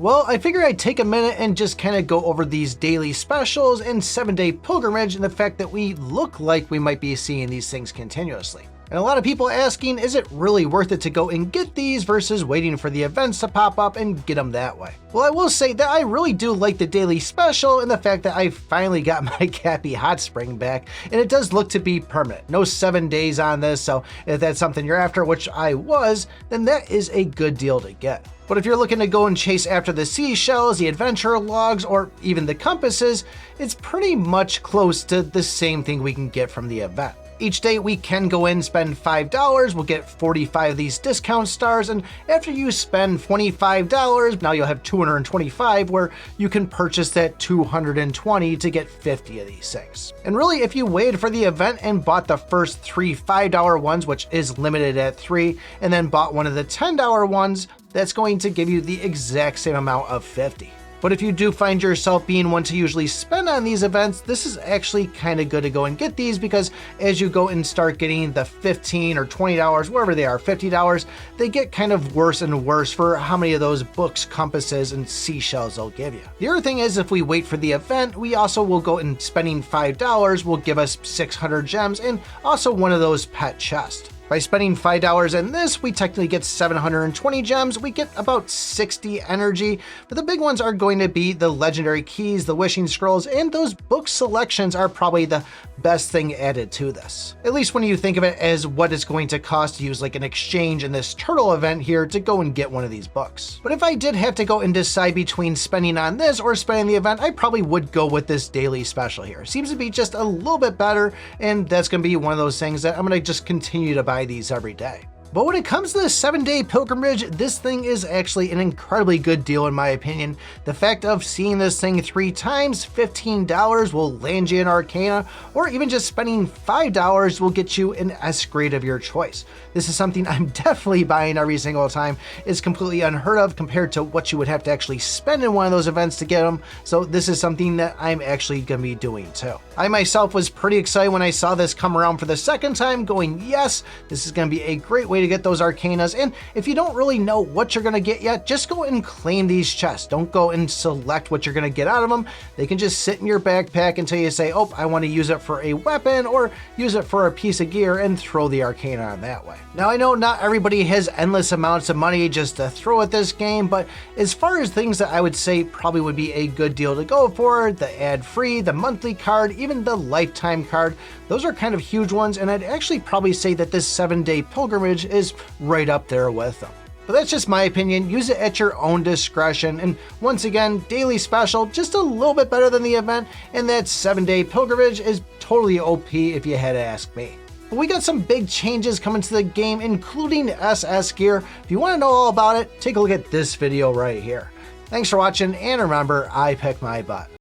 Well, I figured I'd take a minute and just kind of go over these daily specials and 7-day pilgrimage and the fact that we look like we might be seeing these things continuously. And a lot of people asking, is it really worth it to go and get these versus waiting for the events to pop up and get them that way? Well, I will say that I really do like the daily special and the fact that I finally got my Cappy Hot Spring back, and it does look to be permanent. No 7 days on this, so if that's something you're after, which I was, then that is a good deal to get. But if you're looking to go and chase after the seashells, the adventure logs, or even the compasses, it's pretty much close to the same thing we can get from the event. Each day we can go in, spend $5, we'll get 45 of these discount stars, and after you spend $25, now you'll have 225 where you can purchase that 220 to get 50 of these things. And really, if you waited for the event and bought the first 3 $5 ones, which is limited at 3, and then bought one of the $10 ones, that's going to give you the exact same amount of 50. But if you do find yourself being one to usually spend on these events, this is actually kind of good to go and get these, because as you go and start getting the $15 or $20, wherever they are, $50, they get kind of worse and worse for how many of those books, compasses, and seashells they'll give you. The other thing is, if we wait for the event, we also will go and spending $5 will give us 600 gems and also one of those pet chests. By spending $5 in this, we technically get 720 gems, we get about 60 energy, but the big ones are going to be the legendary keys, the wishing scrolls, and those book selections are probably the best thing added to this. At least when you think of it as what it's going to cost to use like an exchange in this turtle event here to go and get one of these books. But if I did have to go and decide between spending on this or spending the event, I probably would go with this daily special here. Seems to be just a little bit better, and that's going to be one of those things that I'm going to just continue to buy these every day. But when it comes to the 7-day pilgrimage, this thing is actually an incredibly good deal in my opinion. The fact of seeing this thing 3 times, $15 will land you an Arcana, or even just spending $5 will get you an S grade of your choice. This is something I'm definitely buying every single time. It's completely unheard of compared to what you would have to actually spend in one of those events to get them, so this is something that I'm actually going to be doing too. I myself was pretty excited when I saw this come around for the second time, going, yes, this is going to be a great way to get those Arcanas. And if you don't really know what you're going to get yet, just go and claim these chests. Don't go and select what you're going to get out of them. They can just sit in your backpack until you say, oh, I want to use it for a weapon or use it for a piece of gear, and throw the Arcana on that way. Now, I know not everybody has endless amounts of money just to throw at this game, but as far as things that I would say probably would be a good deal to go for, the ad-free, the monthly card, even the lifetime card, those are kind of huge ones, and I'd actually probably say that this 7-day pilgrimage is right up there with them. But that's just my opinion. Use it at your own discretion. And once again, daily special, just a little bit better than the event, and that 7-day pilgrimage is totally OP if you had to ask me. But we got some big changes coming to the game, including SS gear. If you want to know all about it, take a look at this video right here. Thanks for watching, and remember, I pick my butt.